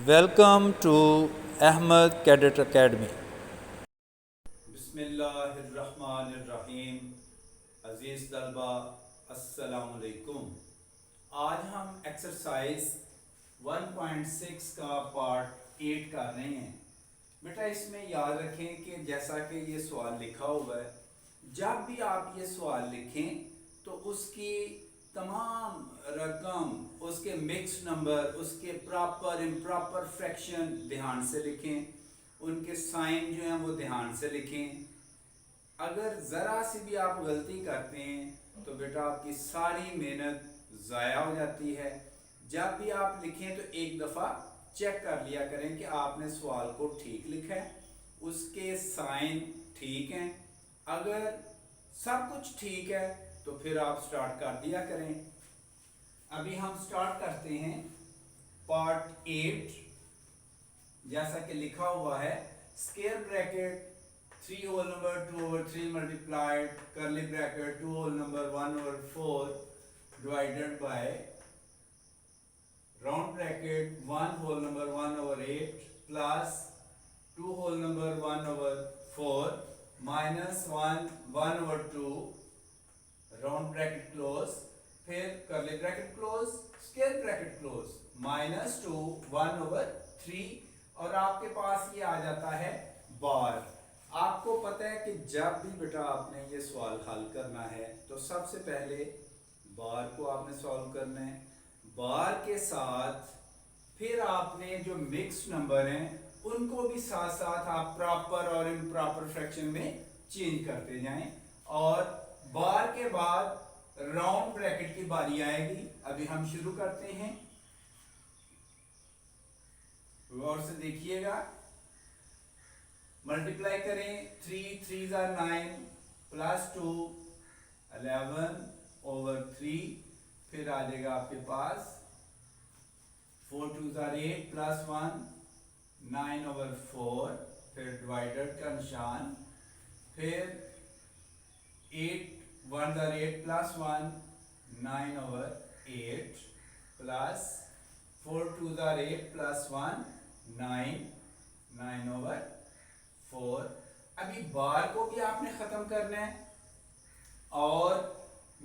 Welcome to Ahmed Cadet Academy. बिस्मिल्लाहिर्रहमानिर्रहीम। अज़ीज़ तलबा, अस्सलामुअलैकुम। आज हम एक्सरसाइज 1.6 का पार्ट 8 कर रहे हैं। बेटा इसमें याद रखें कि जैसा कि ये सवाल लिखा हुआ है, जब भी आप ये सवाल लिखें तो उसकी तमाम रकम, उसके मिक्स नंबर, उसके प्रॉपर इम्प्रॉपर फ्रैक्शन ध्यान से लिखें, उनके साइन जो हैं वो ध्यान से लिखें। अगर ज़रा सी भी आप गलती करते हैं तो बेटा आपकी सारी मेहनत ज़ाया हो जाती है। जब भी आप लिखें तो एक दफ़ा चेक कर लिया करें कि आपने सवाल को ठीक लिखा है, उसके साइन ठीक हैं। अगर सब कुछ ठीक है तो फिर आप स्टार्ट कर दिया करें। अभी हम स्टार्ट करते हैं पार्ट 8। जैसा कि लिखा हुआ है, square bracket 3 whole number 2 over 3 multiplied curly bracket 2 whole number 1 over 4 divided by round bracket 1 whole number 1 over 8 plus 2 whole number 1 over 4 minus 1 over 2 round bracket close, फिर curly bracket close, square bracket close, minus 2 1 over 3 और आपके पास ये आ जाता है बार। आपको पता है कि जब भी बेटा आपने ये सवाल हल करना है तो सबसे पहले बार को आपने सॉल्व करना है। बार के साथ फिर आपने जो मिक्स नंबर हैं उनको भी साथ साथ आप प्रॉपर और इम्प्रॉपर फ्रैक्शन में चेंज करते जाएं, और बार के बाद राउंड ब्रैकेट की बारी आएगी। अभी हम शुरू करते हैं, गौर से देखिएगा। मल्टीप्लाई करें, 3 3 9 प्लस 2 11 ओवर 3, फिर आ जाएगा आपके पास 4 2 8 प्लस 1 9 ओवर 4, फिर डिवाइडेड का निशान, फिर 8 1 8 plus 1 9 over 8 plus 4 2 8 plus 1 9 9 over 4। अभी बार को भी आपने खत्म करना है और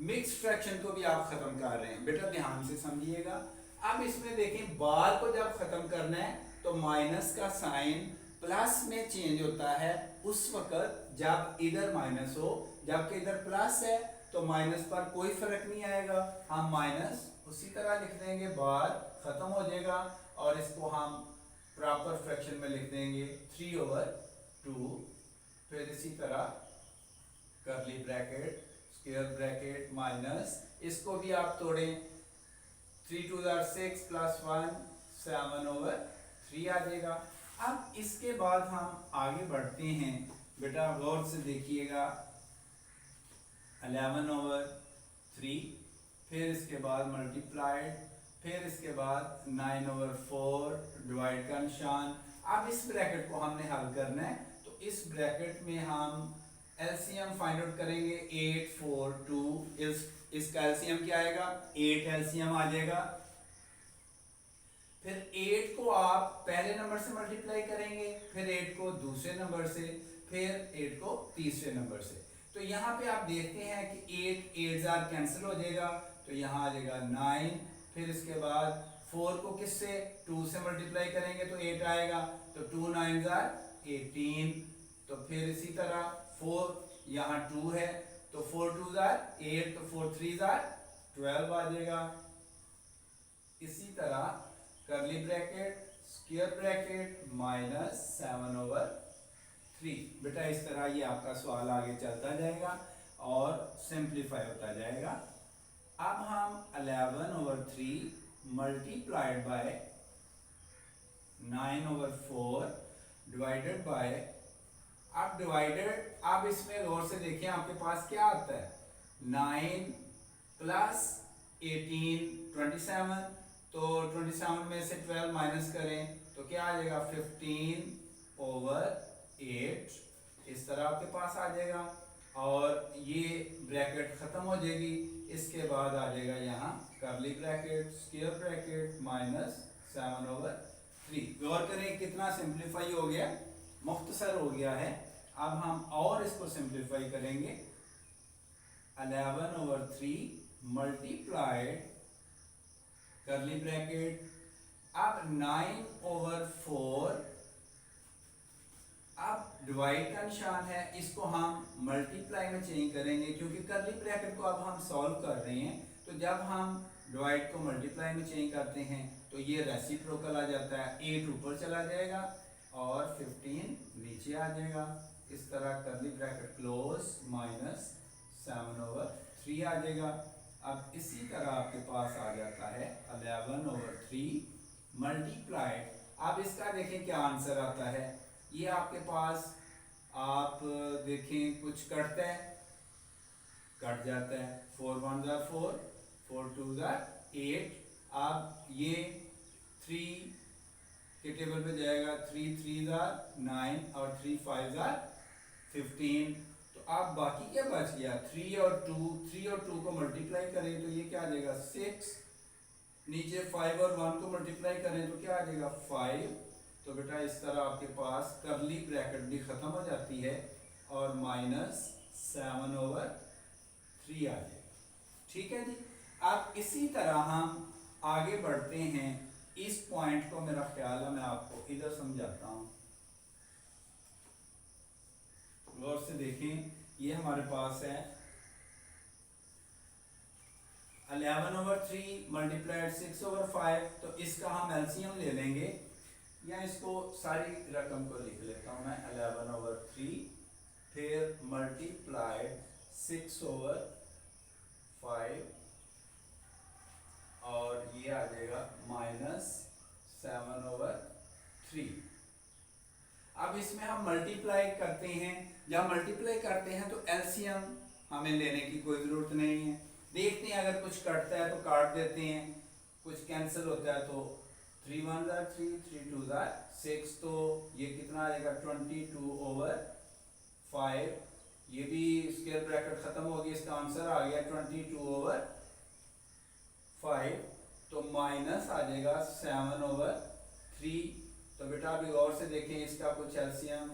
मिक्स फ्रैक्शन को भी आप खत्म कर रहे हैं। बेटा ध्यान से समझिएगा। अब इसमें देखें, बार को जब खत्म करना है तो माइनस का साइन प्लस में चेंज होता है उस वक्त जब इधर माइनस हो, जबकि इधर प्लस है तो माइनस पर कोई फर्क नहीं आएगा। हम माइनस उसी तरह लिख देंगे, बार खत्म हो जाएगा और इसको हम प्रॉपर फ्रैक्शन में लिख देंगे 3 over 2। फिर इसी तरह curly bracket, square bracket, minus, इसको भी आप तोड़ें, 3 2 6 प्लस 1 7 over 3 आ जाएगा। अब इसके बाद हम आगे बढ़ते हैं। बेटा गौर से देखिएगा, 11 over 3, फिर इसके बाद मल्टीप्लाइड, फिर इसके बाद 9 over 4 डिवाइड का निशान। अब इस ब्रैकेट को हमने हल करना है तो इस ब्रैकेट में हम एलसीएम फाइंड आउट करेंगे। 8 4 2, इसका एलसीएम क्या आएगा? 8 एलसीएम आ जाएगा। फिर 8 को आप पहले नंबर से मल्टीप्लाई करेंगे, फिर 8 को दूसरे नंबर से, फिर 8 को तीसरे नंबर से। तो यहाँ पे आप देखते हैं कि 8 8 जार कैंसिल हो जाएगा तो यहाँ आ जाएगा 9। फिर इसके बाद 4 को किससे? 2 से मल्टीप्लाई करेंगे तो 8 आएगा, तो 2 9 जार 18। तो फिर इसी तरह 4 यहाँ 2 है तो 4 2 जार 8, तो 4 3 जार 12 आ जाएगा। इसी तरह curly bracket, square bracket, minus 7 over 3। बेटा इस तरह ये आपका सवाल आगे चलता जाएगा और सिंप्लीफाई होता जाएगा। अब हम 11 over 3 multiplied by 9 over 4 divided by, अब डिवाइडेड, अब इसमें गौर से देखिए आपके पास क्या आता है, 9 प्लस 18 27, तो 27 में से 12 माइनस करें तो क्या आ जाएगा, 15 over 8। इस तरह आपके पास आ जाएगा और ये ब्रैकेट खत्म हो जाएगी। इसके बाद आ जाएगा यहाँ curly bracket, square bracket, minus 7 over 3। गौर करें कितना सिंप्लीफाई हो गया, मुख्तसर हो गया है। अब हम और इसको सिंप्लीफाई करेंगे। 11/3 मल्टीप्लाइड करली ब्रैकेट, अब 9/4, अब डिवाइड का निशान है, इसको हम मल्टीप्लाई में चेंज करेंगे क्योंकि करली ब्रैकेट को अब हम सॉल्व कर रहे हैं। तो जब हम डिवाइड को मल्टीप्लाई में चेंज करते हैं तो ये रेसिप्रोकल आ जाता है, 8 ऊपर चला जाएगा और 15 नीचे आ जाएगा। इस तरह करली ब्रैकेट क्लोज -7/3 आ जाएगा। अब इसी तरह आपके पास आ जाता है 11/3 मल्टीप्लाइड। अब इसका देखें क्या आंसर आता है। ये आपके पास आप देखें कुछ कटता है, कट जाता है, 4 1 ज़ा 4, 4 2 ज़ा 8। अब ये 3 के टेबल पे जाएगा, 3 3 ज़ा 9 और 3 5 ज़ा 15। तो अब बाकी क्या बच गया, 3 और 2 को मल्टीप्लाई करें तो ये क्या आ जाएगा 6। नीचे 5 और 1 को मल्टीप्लाई करें तो क्या आ जाएगा 5। तो बेटा इस तरह आपके पास करली ब्रैकेट भी खत्म हो जाती है और -7/3 आ जाएगा। ठीक है जी। अब इसी तरह हम आगे बढ़ते हैं। इस पॉइंट को मेरा ख्याल है मैं आपको इधर समझाता हूं, गौर से देखें। ये हमारे पास है 11/3 मल्टीप्लाइड 6/5। तो इसका हम एलसीएम ले लेंगे, या इसको सारी रकम को लिख लेता हूं मैं, 11/3 फिर मल्टीप्लाइड 6/5 और ये आ जाएगा -7/3। अब इसमें हम मल्टीप्लाई करते हैं। जब मल्टीप्लाई करते हैं तो एलसीएम हमें लेने की कोई ज़रूरत नहीं है। देखते हैं अगर कुछ कटता है तो काट देते हैं, कुछ कैंसिल होता है तो 3 1 ज़ा 3, 3 2 ज़ा 6। तो ये कितना आ जाएगा 22/5। ये भी स्क्वायर ब्रैकेट खत्म हो गई, इसका आंसर आ गया 22/5। तो माइनस आ जाएगा 7/3। तो बेटा अभी गौर से देखें, इसका कुछ एलसीएम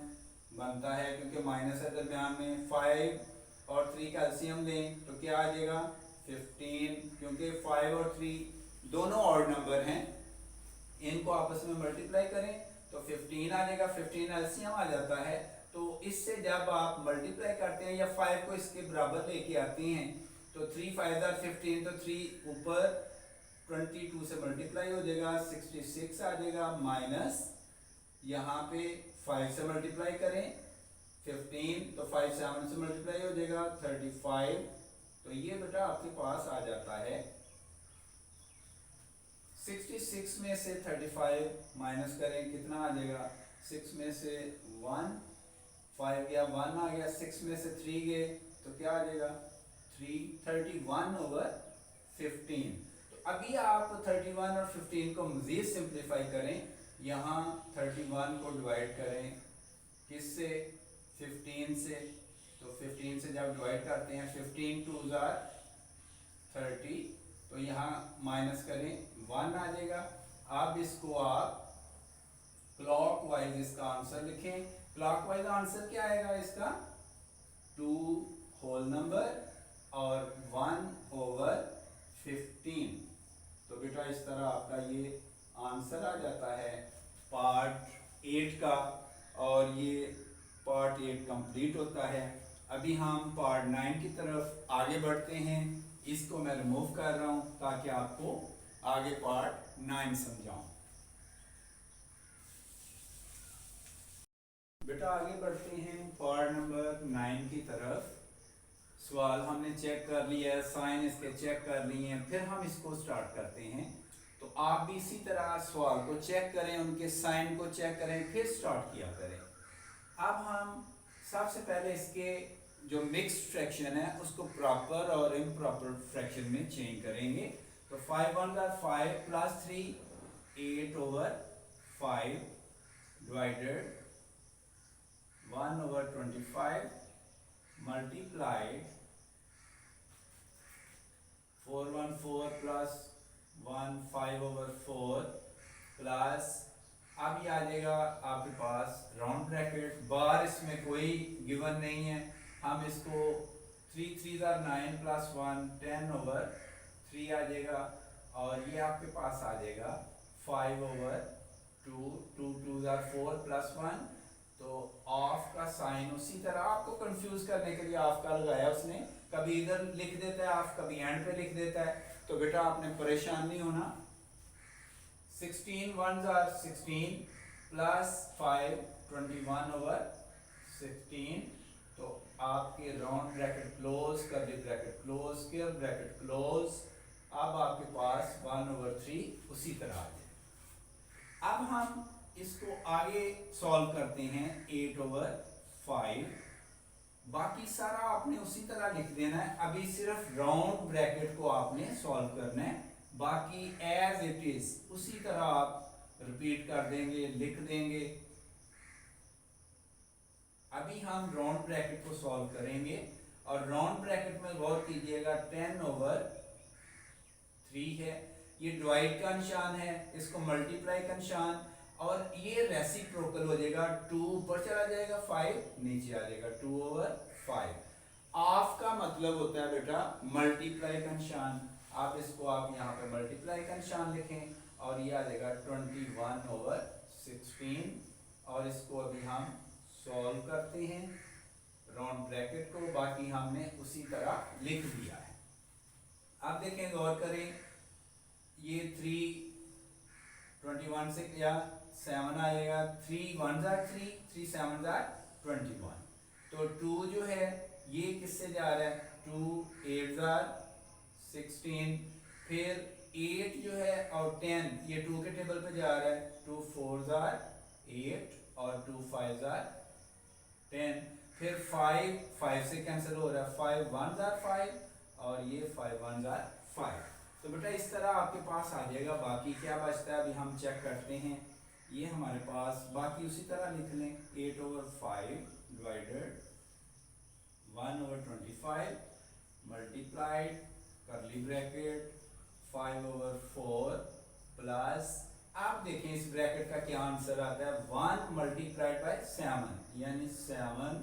बनता है क्योंकि माइनस है दरमियान में। 5 और 3 का एलसीएम लें तो क्या आ जाएगा 15, क्योंकि 5 और 3 दोनों ऑड नंबर हैं, इनको आपस में मल्टीप्लाई करें तो 15 आ जाएगा। 15 एलसीएम आ जाता है। तो इससे जब आप मल्टीप्लाई करते हैं या 5 को इसके बराबर लेके आते हैं तो 3 5 ज़ा 15, तो 3 ऊपर 22 से मल्टीप्लाई हो जाएगा, 66 आ जाएगा। माइनस यहाँ पे 5 से मल्टीप्लाई करें 15, तो 5 7 से मल्टीप्लाई हो जाएगा 35। तो ये बेटा आपके पास आ जाता है 66 में से 35 माइनस करें कितना आ जाएगा, 6 में से 1 5 गया, 1 आ गया, 6 में से 3 गए तो क्या आ जाएगा 31/15। तो अभी आप 31 और 15 को मजीद सिंप्लीफाई करें। यहाँ 31 को डिवाइड करें किससे, 15 से। तो 15 से जब डिवाइड करते हैं 15 2 ज़ा 30, तो यहाँ माइनस करें 1 आ जाएगा। अब इसको आप क्लॉकवाइज इसका आंसर लिखें। क्लॉकवाइज आंसर क्या आएगा इसका, 2 होल नंबर और 1/15। तो बेटा इस तरह आपका ये आंसर आ जाता है पार्ट 8 का, और ये पार्ट 8 कंप्लीट होता है। अभी हम पार्ट 9 की तरफ आगे बढ़ते हैं। इसको मैं रिमूव कर रहा हूं ताकि आपको आगे पार्ट 9 समझाऊं। बेटा आगे बढ़ते हैं पार्ट नंबर 9 की तरफ। सवाल हमने चेक कर लिया है, साइन इसके चेक कर लिए हैं, फिर हम इसको स्टार्ट करते हैं। तो आप भी इसी तरह सवाल को चेक करें, उनके साइन को चेक करें, फिर स्टार्ट किया करें। अब हम सबसे पहले इसके जो मिक्स्ड फ्रैक्शन है उसको प्रॉपर और इम्प्रॉपर फ्रैक्शन में चेंज करेंगे। तो 5 1 ज़ा 5 plus 3 8/5 divided 1/25 multiplied 4 1 4 plus 1 5/4 plus अब ये आ जाएगा आपके पास राउंड ब्रैकेट, बार इसमें कोई गिवन नहीं है, हम इसको 3 3 9 प्लस 1 10/3 आ जाएगा, और ये आपके पास आ जाएगा 5/2 2 2 4 प्लस 1। तो ऑफ का साइन उसी तरह आपको कंफ्यूज करने के लिए ऑफ का लगाया उसने, कभी इधर लिख देता है ऑफ, कभी एंड पे लिख देता है, तो बेटा आपने परेशान नहीं होना। 16 1s are 16 प्लस 5 21/16। तो आपके round bracket close, curly bracket close, square bracket close. अब आपके पास 1/3 उसी तरह आ जाए। अब हम इसको आगे सॉल्व करते हैं 8/5। बाकी सारा आपने उसी तरह लिख देना है, अभी सिर्फ राउंड ब्रैकेट को आपने सॉल्व करना है, बाकी एज इट इज उसी तरह आप रिपीट कर देंगे, लिख देंगे। अभी हम राउंड ब्रैकेट को सॉल्व करेंगे, और राउंड ब्रैकेट में गौर कीजिएगा 10/3 है, ये डिवाइड का निशान है, इसको मल्टीप्लाई का निशान, और ये रेसिप्रोकल हो जाएगा, 2 ऊपर चला जाएगा 5 नीचे आ जाएगा 2/5। ऑफ का मतलब होता है बेटा मल्टीप्लाई का निशान, आप इसको आप यहाँ पे मल्टीप्लाई का निशान लिखें, और ये आ जाएगा 21/16। और इसको अभी हम सॉल्व करते हैं राउंड ब्रैकेट को, बाकी हमने उसी तरह लिख दिया है। अब देखें, गौर करें, ये 21 से क्या 7 आएगा, 3 1s are 3 3 7s are 21। तो 2 जो है ये किससे जा रहा है, 2 8s are 16, फिर 8 जो है और 10 ये 2 के टेबल पे जा रहा है, 2 4s are 8 और 2 5s are 10, फिर 5 से कैंसिल हो रहा है, 5 1s are 5 और ये 5 1s are 5। तो बेटा इस तरह आपके पास आ जाएगा। बाकी क्या बचता है अभी हम चेक करते हैं, ये हमारे पास बाकी उसी तरह लिख लें, 8/5 divided 1/25 multiplied curly bracket 5/4 plus, आप देखें इस ब्रैकेट का क्या आंसर आता है, 1 मल्टीप्लाइड बाय 7 यानी 7,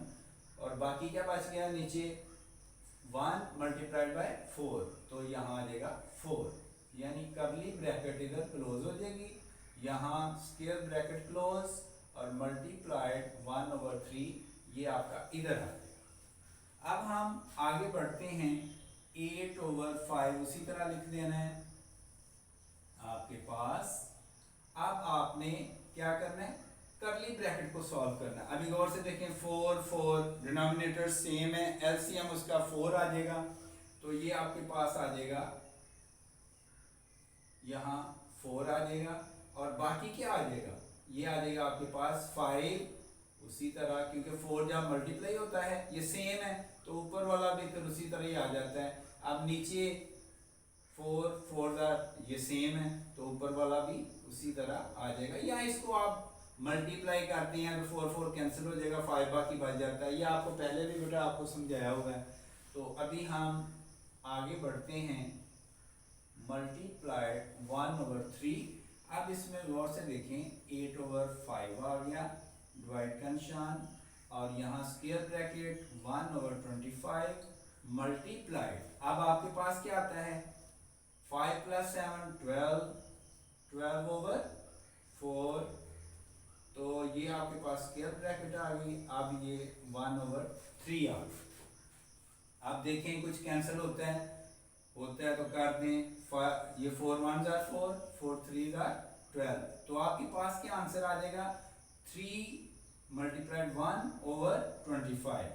और बाकी क्या बच गया नीचे 1 मल्टीप्लाइड बाय 4, तो यहाँ आ जाएगा 4, यानी कर्ली ब्रैकेट इधर क्लोज हो जाएगी, यहाँ स्क्वायर ब्रैकेट क्लोज, और मल्टीप्लाइड 1/3 ये आपका इधर आ जाएगा। अब हम आगे बढ़ते हैं, 8/5 उसी तरह लिख देना है आपके पास। अब आपने क्या करना है, कर्ली ब्रैकेट को सॉल्व करना है। अभी गौर से देखें, 4 4 डिनोमिनेटर सेम है, एलसीएम उसका 4 आ जाएगा, तो ये आपके पास आ जाएगा यहाँ 4 आ जाएगा, और बाकी क्या आ जाएगा, ये आ जाएगा आपके पास 5 उसी तरह, क्योंकि 4 जब मल्टीप्लाई होता है ये सेम है, तो ऊपर वाला भी फिर उसी तरह ही आ जाता है। अब नीचे 4 4s are ये सेम है, तो ऊपर वाला भी उसी तरह आ जाएगा, या इसको आप मल्टीप्लाई करते हैं तो 4 4 कैंसिल हो जाएगा, 5 बाकी बच जाता है, ये आपको पहले भी बेटा आपको समझाया हुआ है। तो अभी हम आगे बढ़ते हैं, मल्टीप्लाइड 1/3। अब इसमें गौर से देखें, 8/5 आ गया डिवाइड का निशान, और यहाँ स्क्वायर ब्रैकेट 1/25 मल्टीप्लाइड, अब आपके पास क्या आता है, 5 + 7 12 12/4, तो ये आपके पास स्क्वायर ब्रैकेट आ गई। अब ये 1/3 आ गई। अब देखें कुछ कैंसिल होता है तो कर दें, ये 4 1s are 4 4 3s are 12, तो आपके पास क्या आंसर आ जाएगा, 3 मल्टीप्लाइड 1/25।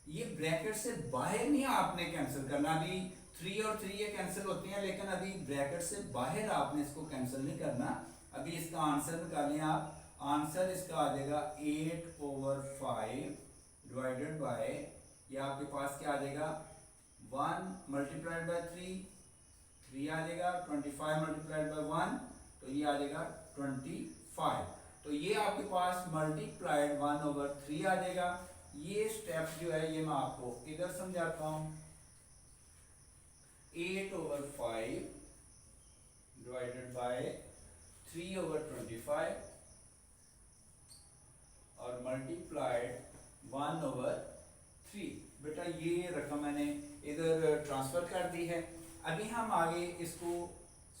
ये ब्रैकेट से बाहर नहीं आपने कैंसिल करना, अभी 3 और 3 ये कैंसिल होते हैं, लेकिन अभी ब्रैकेट से बाहर आपने इसको कैंसिल नहीं करना। अभी इसका आंसर निकालें आप, आंसर इसका आ जाएगा 8/5 डिवाइडेड बाय, ये आपके पास क्या आ जाएगा, 1 मल्टीप्लाइड बाय 3 आ जाएगा, 25 मल्टीप्लाइड बाय 1, तो ये आ जाएगा 25। तो ये आपके पास मल्टीप्लाइड 1/3 आ जाएगा। ये स्टेप जो है ये मैं आपको इधर समझाता हूं, 8/5 डिवाइडेड बाय 3/25 और मल्टीप्लाइड 1/3। बेटा ये रकम मैंने इधर ट्रांसफर कर दी है। अभी हम आगे इसको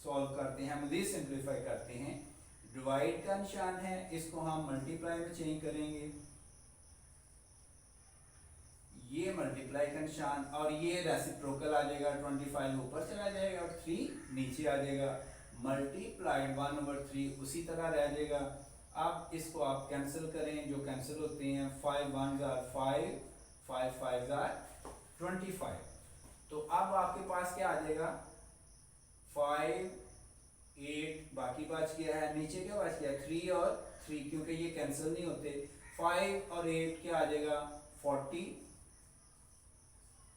सॉल्व करते हैं, मज़ीद सिंप्लीफाई करते हैं। डिवाइड का निशान है, इसको हम मल्टीप्लाई में चेंज करेंगे, ये मल्टीप्लाई का निशान, और ये रेसिप्रोकल आ जाएगा, 25 ऊपर चला जाएगा और 3 नीचे आ जाएगा। मल्टीप्लाइड 1/3 उसी तरह रह जाएगा। अब इसको आप कैंसिल करें, जो कैंसिल होते हैं 5 1s are 5, 5 5s are 25। तो अब आपके पास क्या आ जाएगा, 5 8 बाकी बच गया है, नीचे क्या बच गया 3 और 3, क्योंकि ये कैंसिल नहीं होते। 5 और 8 क्या आ जाएगा 40,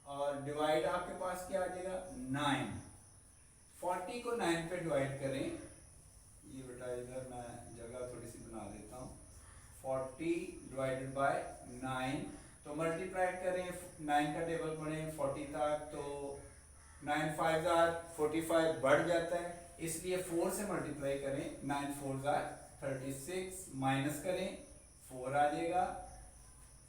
और डिवाइड आपके पास क्या आ जाएगा 9। 40 को 9 पे डिवाइड करें, ये बेटा इधर मैं जगह थोड़ी सी बना देता हूँ। 40 डिवाइडेड बाय 9, तो मल्टीप्लाई करें, 9 का टेबल पढ़ें 40 तक, तो 9 5s are 45 बढ़ जाता है, इसलिए 4 से मल्टीप्लाई करें, 9 4s are 36, माइनस करें 4 आ जाएगा,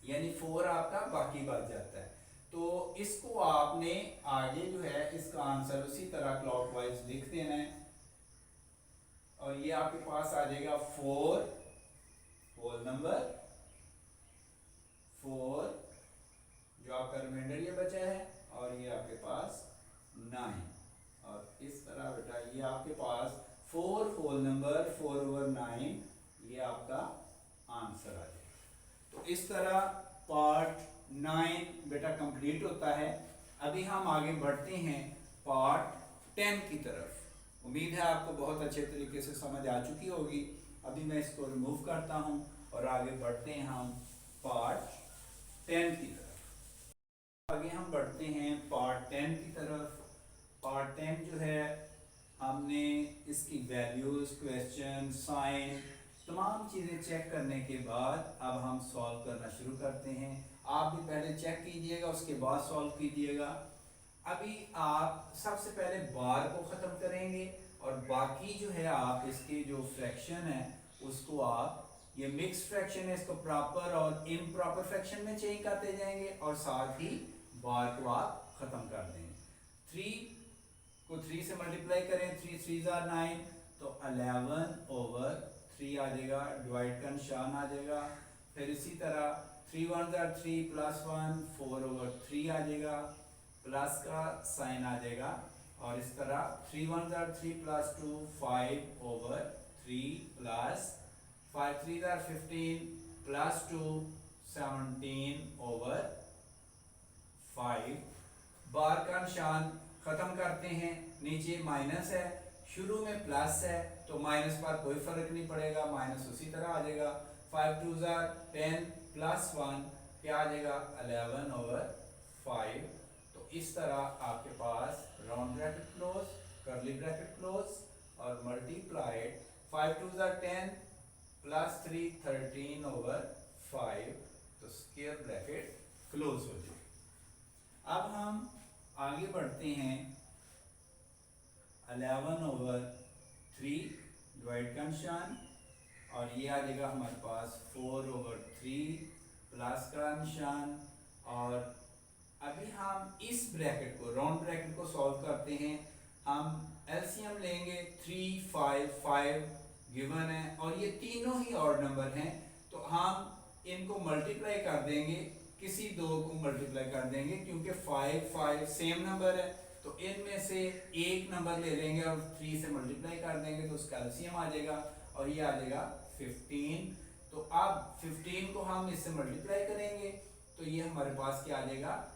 यानी 4 आपका बाकी बच जाता है। तो इसको आपने आगे जो है इसका आंसर उसी तरह क्लॉकवाइज लिख देना है, और ये आपके पास आ जाएगा 4 होल नंबर 4, जो आपका रिमाइंडर ये बचा है, और ये आपके पास 9, और इस तरह बेटा ये आपके पास 4 होल नंबर 4/9, ये आपका आंसर आ जाएगा। तो इस तरह पार्ट 9 बेटा कंप्लीट होता है। अभी हम आगे बढ़ते हैं पार्ट 10 की तरफ। उम्मीद है आपको बहुत अच्छे तरीके से समझ आ चुकी होगी। अभी मैं इसको रिमूव करता हूं और आगे बढ़ते हैं हम पार्ट 10 की तरफ। आगे हम बढ़ते हैं पार्ट 10 की तरफ। पार्ट 10 जो है, हमने इसकी वैल्यूज, क्वेश्चन, साइन, तमाम चीज़ें चेक करने के बाद अब हम सॉल्व करना शुरू करते हैं। आप भी पहले चेक कीजिएगा, उसके बाद सॉल्व कीजिएगा। अभी आप सबसे पहले बार को ख़त्म करेंगे, और बाकी जो है आप इसके जो फ्रैक्शन है उसको आप, ये मिक्स फ्रैक्शन है, इसको प्रॉपर और इम्प्रॉपर फ्रैक्शन में चेंज करते जाएंगे, और साथ ही बार को आप ख़त्म कर देंगे। 3 को 3 से मल्टीप्लाई करें, 3 3s are 9, तो 11/3 आ जाएगा, डिवाइड का निशान आ जाएगा। फिर इसी तरह 3 1s are 3 प्लस 1 4/3 आ जाएगा, प्लस का साइन आ जाएगा, और इस तरह 3 1s are 3 plus 2 5/3 plus 5 3s are 15 plus 2 17/5। बार का निशान खत्म करते हैं, नीचे माइनस है, शुरू में प्लस है, तो माइनस पर कोई फर्क नहीं पड़ेगा, माइनस उसी तरह आ जाएगा। 5 2s are 10 प्लस 1 क्या आ जाएगा 11/5। तो इस तरह आपके पास round bracket close, curly bracket close, और मल्टीप्लाइड 5 2s are 10 प्लस 3 13/5, तो स्क्वायर ब्रैकेट क्लोज हो जाएगा। अब हम आगे बढ़ते हैं 11/3 डिवाइड का निशान, और ये आ जाएगा हमारे पास 4/3 प्लस का निशान। और अभी हम इस ब्रैकेट को, राउंड ब्रैकेट को सॉल्व करते हैं। हम एलसीएम लेंगे, 3 5 5 गिवन है, और ये तीनों ही ऑड नंबर हैं, तो हम इनको मल्टीप्लाई कर देंगे, किसी दो को मल्टीप्लाई कर देंगे, क्योंकि 5 5 सेम नंबर है, तो इनमें से एक नंबर ले लेंगे और 3 से मल्टीप्लाई कर देंगे, तो उसका एलसीएम आ जाएगा, और ये आ जाएगा 15। तो अब 15 को हम इससे मल्टीप्लाई करेंगे, तो ये हमारे पास क्या आ जाएगा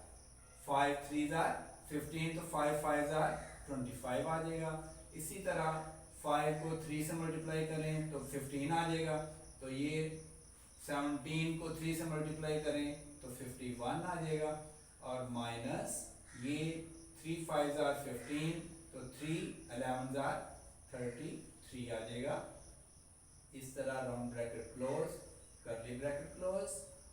5 3s are 15, तो 5 5s are 25 आ जाएगा। इसी तरह 5 को 3 से मल्टीप्लाई करें तो 15 आ जाएगा, तो ये 17 को 3 से मल्टीप्लाई करें तो 51 आ जाएगा, और माइनस ये 3 5s are 15, तो 3 11s are 33 आ जाएगा। इस तरह round bracket close, curly bracket close,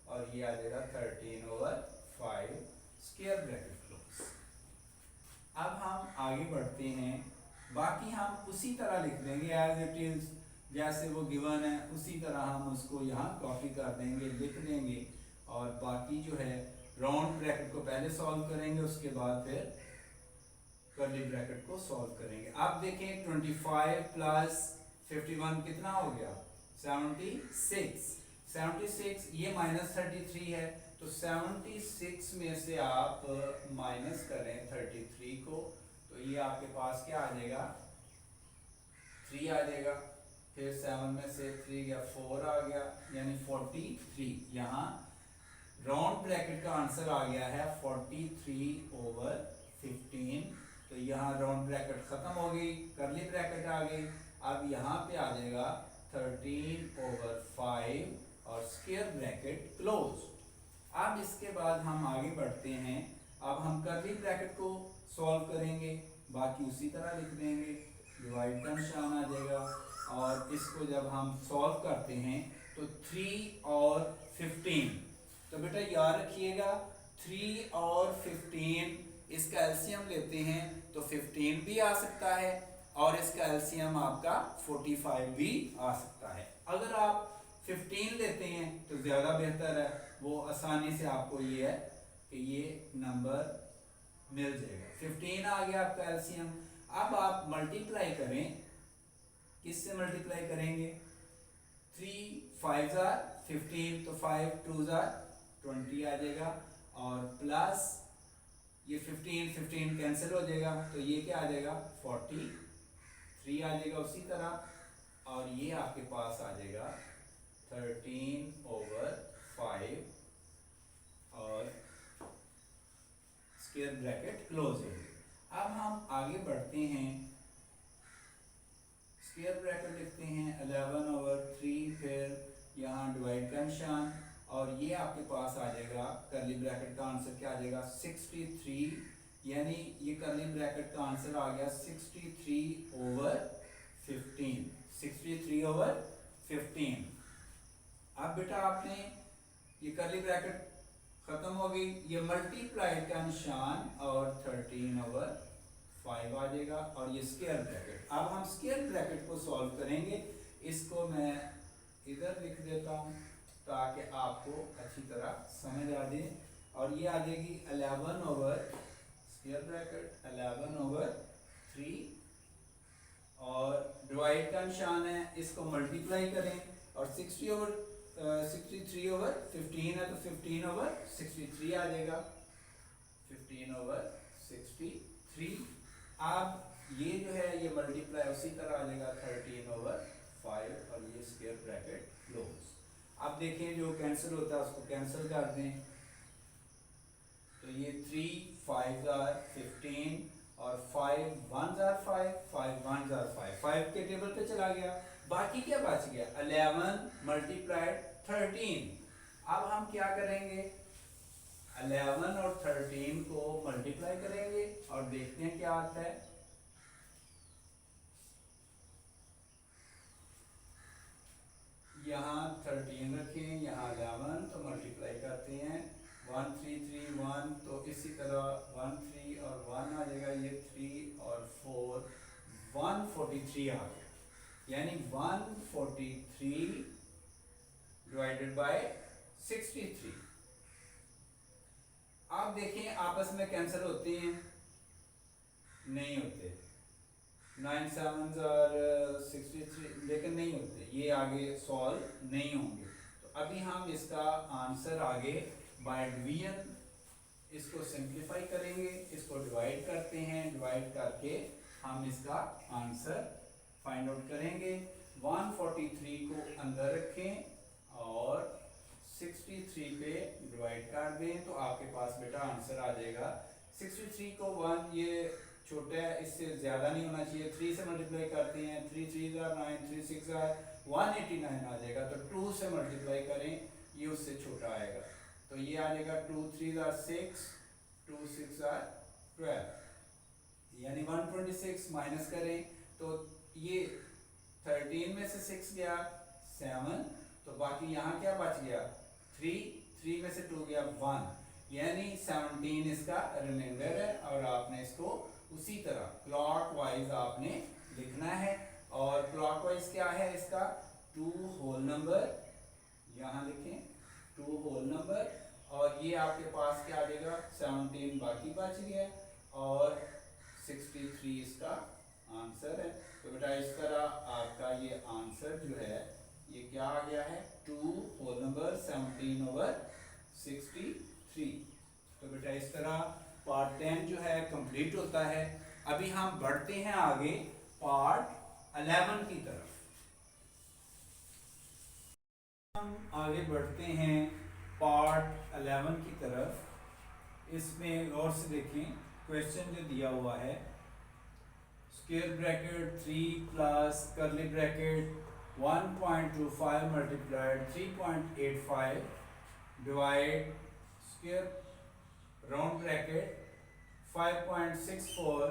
और ये आ जाएगा 13/5 स्क्वायर ब्रैकेट क्लोज। अब हम आगे बढ़ते हैं, बाकी हम उसी तरह लिख देंगे एज इट इज। जैसे वो गिवन है उसी तरह हम उसको यहाँ कॉपी कर देंगे, लिख देंगे, और बाकी जो है राउंड ब्रैकेट को पहले सॉल्व करेंगे, उसके बाद फिर कर्ली ब्रैकेट को सॉल्व करेंगे। अब देखें 25 प्लस 51 कितना हो गया 76। 76 ये माइनस 33 है, तो 76 में से आप माइनस करें 33 को, तो ये आपके पास क्या आ जाएगा 3 आ जाएगा। फिर 7 में से 3 गया 4 आ गया, यानी 43। यहाँ राउंड ब्रैकेट का आंसर आ गया है 43/15। तो यहाँ राउंड ब्रैकेट खत्म हो गई, कर्ली ब्रैकेट आ गई। अब यहाँ पे आ जाएगा 13/5 और स्क्वायर ब्रैकेट क्लोज। अब इसके बाद हम आगे बढ़ते हैं। अब हम कर्ली ब्रैकेट को सॉल्व करेंगे, बाकी उसी तरह लिख देंगे, डिवाइड का निशान आ जाएगा, और इसको जब हम सॉल्व करते हैं तो 3 और 15, तो बेटा याद रखिएगा 3 और 15 इसका एलसीएम लेते हैं तो 15 भी आ सकता है, और इसका एलसीएम आपका 45 भी आ सकता है। अगर आप 15 लेते हैं तो ज़्यादा बेहतर है, वो आसानी से आपको ये है कि ये नंबर मिल जाएगा। 15 आ गया आपका एलसीएम। अब आप मल्टीप्लाई करें, किससे मल्टीप्लाई करेंगे 3 5 are 15, तो 5 2 are 20 आ जाएगा, और प्लस ये 15 कैंसिल हो जाएगा, तो ये क्या आ जाएगा 43 आ जाएगा उसी तरह, और ये आपके पास आ जाएगा 13/5 और स्क्वायर ब्रैकेट क्लोज हो गया। अब हम आगे बढ़ते हैं, स्क्वायर ब्रैकेट लिखते हैं 11/3, फिर यहाँ डिवाइड का निशान, और ये आपके पास आ जाएगा कर्ली ब्रैकेट का आंसर क्या आ जाएगा 63, यानी ये कर्ली ब्रैकेट का आंसर आ गया 63/15। 63/15। अब बेटा आपने ये कर्ली ब्रैकेट खत्म हो गई, ये मल्टीप्लाइड का निशान और 13/5 आ जाएगा, और ये स्क्वायर ब्रैकेट। अब हम स्क्वायर ब्रैकेट को सॉल्व करेंगे, इसको मैं इधर लिख देता हूँ ताकि आपको अच्छी तरह समझ आ जाए, और ये आ जाएगी 11/स्क्वायर ब्रैकेट 11/3, और डिवाइड का निशान है, इसको मल्टीप्लाई करें, और 63/15 है तो 15/63 आ जाएगा 15/63। अब ये जो है ये मल्टीप्लाई उसी तरह आ जाएगा 13/5 और ये स्क्वायर ब्रैकेट क्लोज। अब देखें जो कैंसिल होता है उसको कैंसिल कर दें, तो ये 3 5 are 15 और 5 1 are 5, 5 1 are 5, 5 के टेबल पे चला गया, बाकी क्या बच गया 11 मल्टीप्लाइड 13। अब हम क्या करेंगे 11 और 13 को मल्टीप्लाई करेंगे और देखते हैं क्या आता है। यहाँ 13 रखें, यहाँ 11, तो मल्टीप्लाई करते हैं 1 3 3 1, तो इसी तरह 1 3 और 1 आ जाएगा, ये 3 और 4 143 आ गया, यानी 143 डिवाइडेड बाय 63। आप देखें आपस में कैंसिल होते हैं, नहीं होते, 9 7 और 63 लेकिन नहीं होते, ये आगे सॉल्व नहीं होंगे। तो अभी हम इसका आंसर आगे बाय डिवीजन इसको सिंप्लीफाई करेंगे, इसको डिवाइड करते हैं, डिवाइड करके हम इसका आंसर फाइंड आउट करेंगे। 143 को अंदर रखें और 63 पे डिवाइड कर दें, तो आपके पास बेटा आंसर आ जाएगा 63 को 1, ये छोटा है इससे ज़्यादा नहीं होना चाहिए, 3 से मल्टीप्लाई करते हैं, 3 3 9, 3 6 189 आ जाएगा, तो 2 से मल्टीप्लाई करें, ये उससे छोटा आएगा, तो ये आ जाएगा 2 3 6, 2 6 12, यानी 126 माइनस करें तो ये 13 में से 6 गया 7, तो बाकी यहाँ क्या बच गया 3, 3 में से 2 गया 1, यानी 17 इसका रिमाइंडर है, और आपने इसको उसी तरह क्लॉकवाइज आपने लिखना है, और क्लॉकवाइज क्या है इसका, 2 होल नंबर, यहाँ लिखें 2 होल नंबर, और ये आपके पास क्या आ जाएगा 17 बाकी बच गया और 63 इसका आंसर है। तो बेटा इस तरह आपका ये आंसर जो है ये क्या आ गया है 2 होल नंबर 17/63। तो बेटा इस तरह पार्ट 10 जो है कंप्लीट होता है। अभी हम बढ़ते हैं आगे पार्ट 11 की तरफ। हम आगे बढ़ते हैं पार्ट 11 की तरफ। इसमें गौर से देखें क्वेश्चन जो दिया हुआ है, स्क्वायर ब्रैकेट 3 प्लस करली bracket 1.25 multiplied 3.85 divide square round bracket 5.64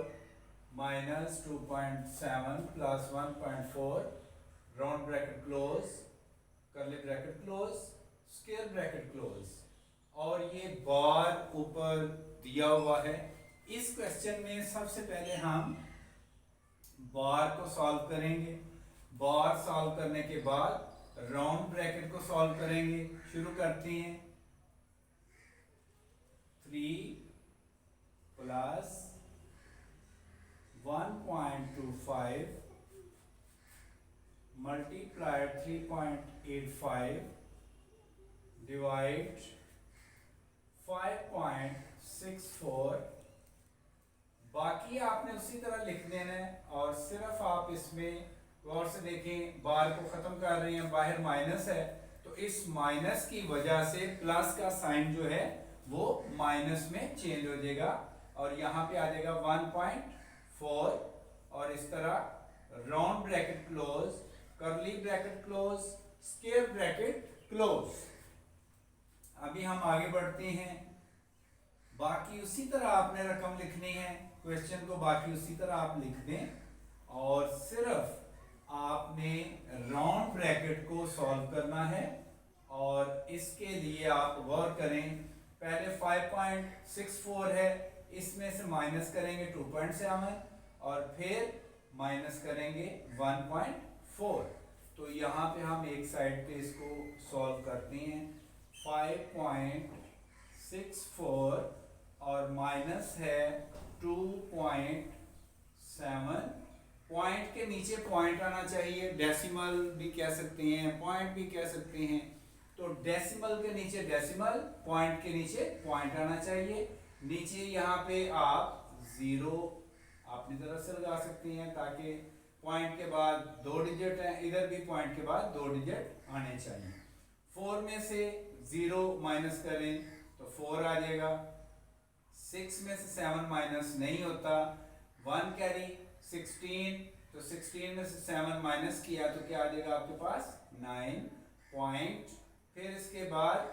minus 2.7 plus 1.4 round bracket close करली bracket close square bracket close, और ये बार ऊपर दिया हुआ है। इस क्वेश्चन में सबसे पहले हम बार को सॉल्व करेंगे। बार सॉल्व करने के बाद राउंड ब्रैकेट को सॉल्व करेंगे। शुरू करते हैं। 3 प्लस 1.25 मल्टीप्लाइड 3.85 डिवाइड 5.64। बाकी आपने उसी तरह लिख देना है, और सिर्फ आप इसमें गौर से देखें बार को खत्म कर रहे हैं, बाहर माइनस है तो इस माइनस की वजह से प्लस का साइन जो है वो माइनस में चेंज हो जाएगा, और यहाँ पे आ जाएगा 1.4, और इस तरह राउंड ब्रैकेट क्लोज करली bracket close square bracket close. अभी हम आगे बढ़ते हैं। बाकी उसी तरह आपने रकम लिखनी है, क्वेश्चन को बाकी उसी तरह आप लिख दें, और सिर्फ आपने राउंड ब्रैकेट को सॉल्व करना है। और इसके लिए आप गौर करें, पहले 5.64 है, इसमें से माइनस करेंगे 2.7 और फिर माइनस करेंगे 1.4। तो यहाँ पे हम एक साइड पे इसको सॉल्व करते हैं। 5.64 और माइनस है 2.7। पॉइंट के नीचे पॉइंट आना चाहिए, डेसिमल भी कह सकते हैं, पॉइंट भी कह सकते हैं। तो डेसिमल के नीचे डेसिमल, पॉइंट के नीचे पॉइंट आना चाहिए। नीचे यहाँ पे आप 0 अपनी तरफ से लगा सकते हैं, ताकि पॉइंट के बाद 2 डिजिट हैं, इधर भी पॉइंट के बाद 2 डिजिट आने चाहिए। 4 में से 0 माइनस करें तो 4 आ जाएगा। 6 में से 7 माइनस नहीं होता, 1 कैरी 16, तो 16 में से 7 माइनस किया तो क्या आ जाएगा आपके पास 9 पॉइंट। फिर इसके बाद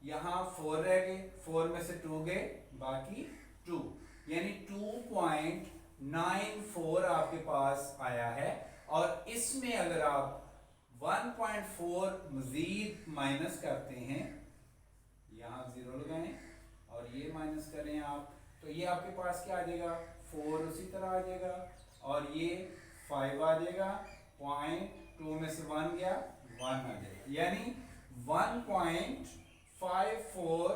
यहाँ 4 रह गए, 4 में से 2 गए, बाकी 2, यानी 2.94 आपके पास आया है। और इसमें अगर आप 1.4 मजीद माइनस करते हैं, यहाँ 0 लगाएं और ये माइनस करें आप, तो ये आपके पास क्या आ जाएगा 4 उसी तरह आ जाएगा, और ये 5 आ जाएगा। 0.2 में से 1 गया, 1 आ जाएगा, यानी 1.54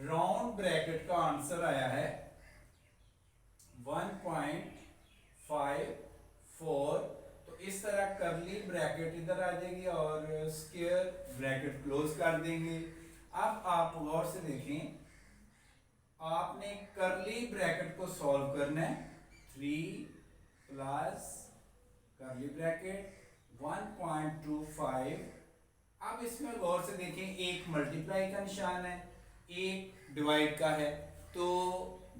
राउंड ब्रैकेट का आंसर आया है। 1.54। तो इस तरह करली ब्रैकेट इधर आ जाएगी और स्क्वायर ब्रैकेट क्लोज कर देंगे। अब आप गौर से देखें, आपने करली ब्रैकेट को सॉल्व करना है। 3 प्लस करली ब्रैकेट 1.25। अब इसमें गौर से देखें, एक मल्टीप्लाई का निशान है, एक डिवाइड का है। तो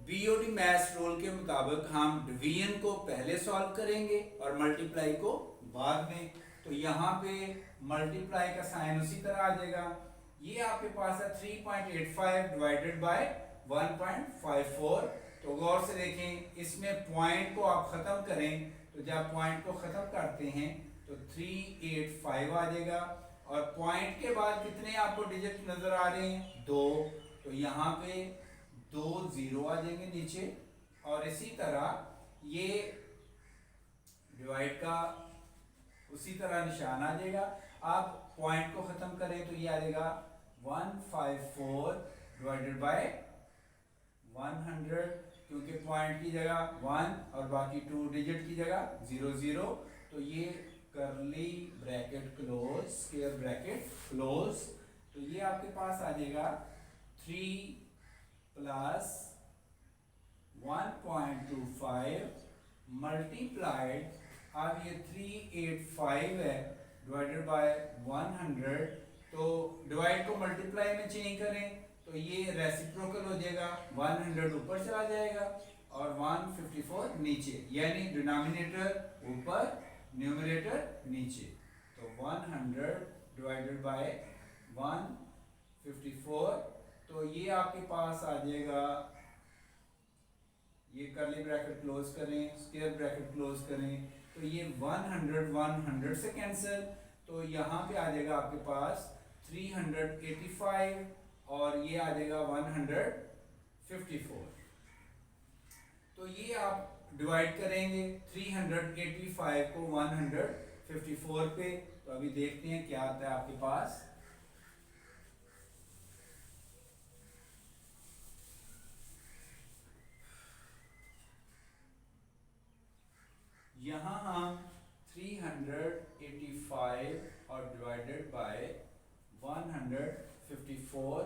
बीओडी मैथ्स रूल के मुताबिक हम डिवीजन को पहले सॉल्व करेंगे और मल्टीप्लाई को बाद में। तो यहाँ पे मल्टीप्लाई का साइन उसी तरह आ जाएगा। ये आपके पास है 3.85 डिवाइडेड बाय 1.54। तो गौर से देखें, इसमें पॉइंट को आप खत्म करें, तो जब पॉइंट को खत्म करते हैं तो 385 आ जाएगा, और पॉइंट के बाद कितने आपको डिजिट नजर आ रहे हैं 2, तो यहाँ पे 2 0 आ जाएंगे नीचे। और इसी तरह ये डिवाइड का उसी तरह निशान आ जाएगा। आप पॉइंट को खत्म करें तो ये आ जाएगा 154 डिवाइडेड बाय 100, क्योंकि पॉइंट की जगह 1 और बाकी 2 डिजिट की जगह 00, तो ये करली bracket close, square bracket close, तो ये आपके पास आ जाएगा 3 प्लस 1.25 मल्टीप्लाइड, अब ये 385 है डिवाइडेड बाय 100, तो डिवाइड को मल्टीप्लाई में चेंज करें तो ये रेसिप्रोकल हो जाएगा, 100 ऊपर चला जाएगा और 154 नीचे, यानी डिनोमिनेटर ऊपर न्यूमरेटर नीचे, तो 100 डिवाइडेड बाय 154, तो ये आपके पास आ जाएगा, ये करली ब्रैकेट क्लोज करें, स्क्वायर ब्रैकेट क्लोज करें, तो ये 100 से कैंसिल, तो यहाँ पे आ जाएगा आपके पास 385 और ये आ जाएगा 154, तो ये आप डिवाइड करेंगे 385 को 154 पे, तो अभी देखते हैं क्या आता है आपके पास। यहां हम 385 और डिवाइडेड बाय 154,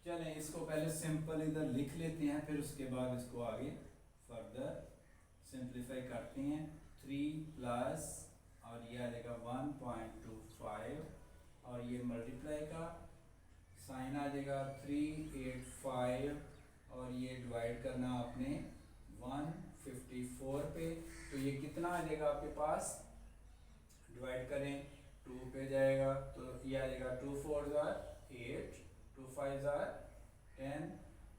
चलें इसको पहले सिंपल इधर लिख लेते हैं, फिर उसके बाद इसको आगे फर्दर सिंप्लीफाई करते हैं। 3 प्लस और ये आ जाएगा 1.25 और ये मल्टीप्लाई का साइन आ जाएगा 385 और ये डिवाइड करना आपने 154 पे, तो ये कितना आ जाएगा आपके पास, डिवाइड करें 2 पे जाएगा तो ये आ जाएगा 2 4 जार 8, 2 5 जार 10,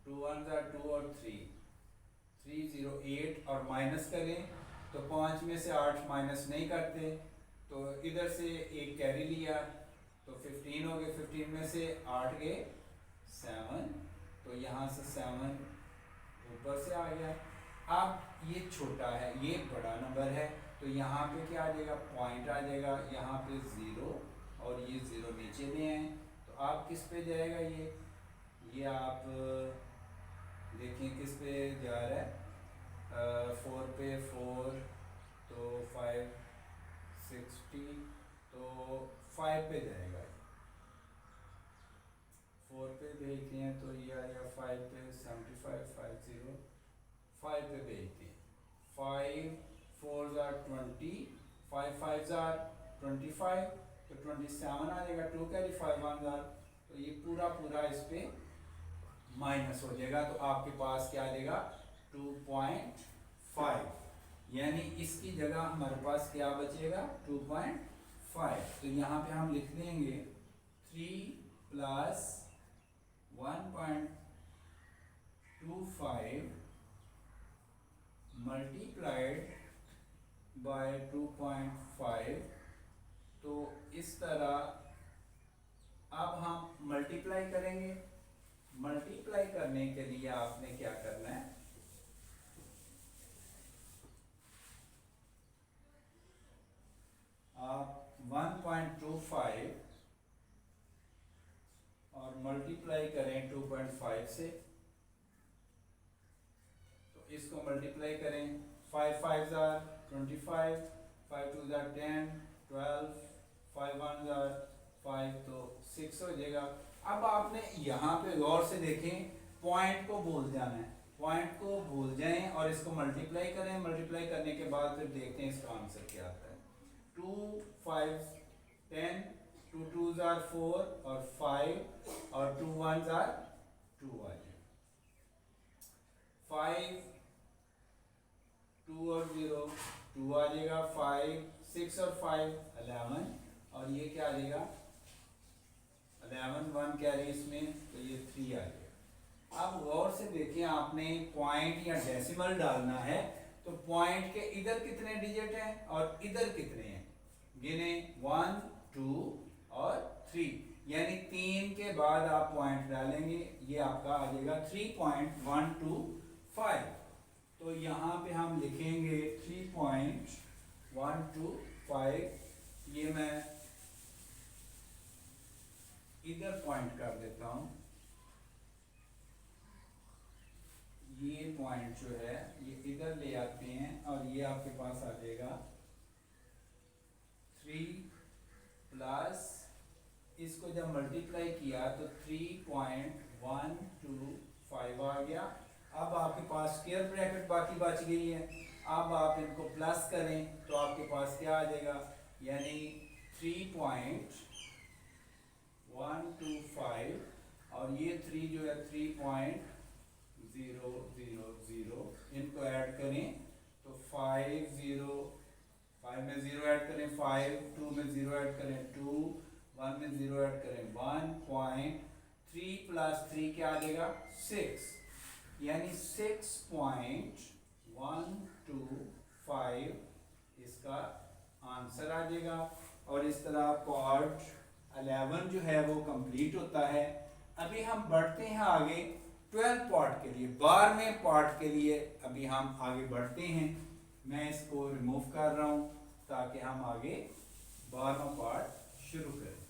2 1 जार 2 और 308 और माइनस करें तो 5 में से 8 माइनस नहीं करते, तो इधर से एक कैरी लिया तो 15 हो गए, 15 में से 8 गए 7, तो यहाँ से 7 ऊपर से आ गया। अब ये छोटा है, ये बड़ा नंबर है, तो यहाँ पे क्या आ जाएगा, पॉइंट आ जाएगा, यहाँ पे 0 और ये 0 नीचे में है, तो आप किस पे जाएगा, ये आप देखें किस पे जा रहा है, 4 पे 4 तो 5 60, तो 5 पे जाएगा, 4 पे भेजते हैं तो ये आएगा 5 पे 75 50, 5 पे भेजते हैं, 5 4 जार 20, 5 5 जार 25, तो 27 आ जाएगा, 2 कैरी 5 1 जार, तो ये पूरा पूरा इस पे माइनस हो जाएगा, तो आपके पास क्या आ जाएगा 2.5, यानी इसकी जगह हमारे पास क्या बचेगा 2.5, तो यहाँ पे हम लिख देंगे 3 प्लस 1.25 मल्टीप्लाइड बाय 2.5, तो इस तरह अब हम मल्टीप्लाई करेंगे। मल्टीप्लाई करने के लिए आपने क्या करना है, आप 1.25 और मल्टीप्लाई करें 2.5 से, तो इसको मल्टीप्लाई करें, 5 5 जार 25, 5 2 जार 10 12, 5 1 जार 5, तो 6 हो जाएगा। अब आपने यहाँ पे गौर से देखें, पॉइंट को भूल जाना है, पॉइंट को भूल जाएं और इसको मल्टीप्लाई करें, मल्टीप्लाई करने के बाद फिर देखते हैं इसका आंसर क्या आता है। 2 5 10, 2 2 जार 4 और 5 और 2 1 जार 2 आ जाए, 5 2 और 0 2 आ जाएगा, 5 6 और 5 11 और ये क्या आ जाएगा 11 1 कैरी इसमें, तो ये 3 आ जाएगा। अब गौर से देखिए, आपने पॉइंट या डेसिमल डालना है, तो पॉइंट के इधर कितने डिजिट हैं और इधर कितने हैं, गिने 1 2 और 3, यानी 3 के बाद आप पॉइंट डालेंगे, ये आपका आ जाएगा 3.125, तो तो यहाँ पे हम लिखेंगे 3.125, ये मैं इधर पॉइंट कर देता हूँ, ये पॉइंट जो है ये इधर ले आते हैं और ये आपके पास आ जाएगा 3 प्लस, इसको जब मल्टीप्लाई किया तो 3.125 आ गया। अब आपके पास स्क्वायर ब्रैकेट बाकी बच गई है, अब आप इनको प्लस करें तो आपके पास क्या आ जाएगा, यानी 3.125 और ये 3 जो है 3.000, इनको ऐड करें तो 5 में 0 ऐड करें 5, 2 में 0 ऐड करें 2, 1 में 0 ऐड करें 1.3 प्लस 3 क्या आ जाएगा 6, यानी 6.125 इसका आंसर आ जाएगा। और इस तरह पार्ट 11 जो है वो कंप्लीट होता है। अभी हम बढ़ते हैं आगे 12 पार्ट के लिए, 12वें पार्ट के लिए अभी हम आगे बढ़ते हैं। मैं इसको रिमूव कर रहा हूँ ताकि हम आगे 12वां पार्ट शुरू करें।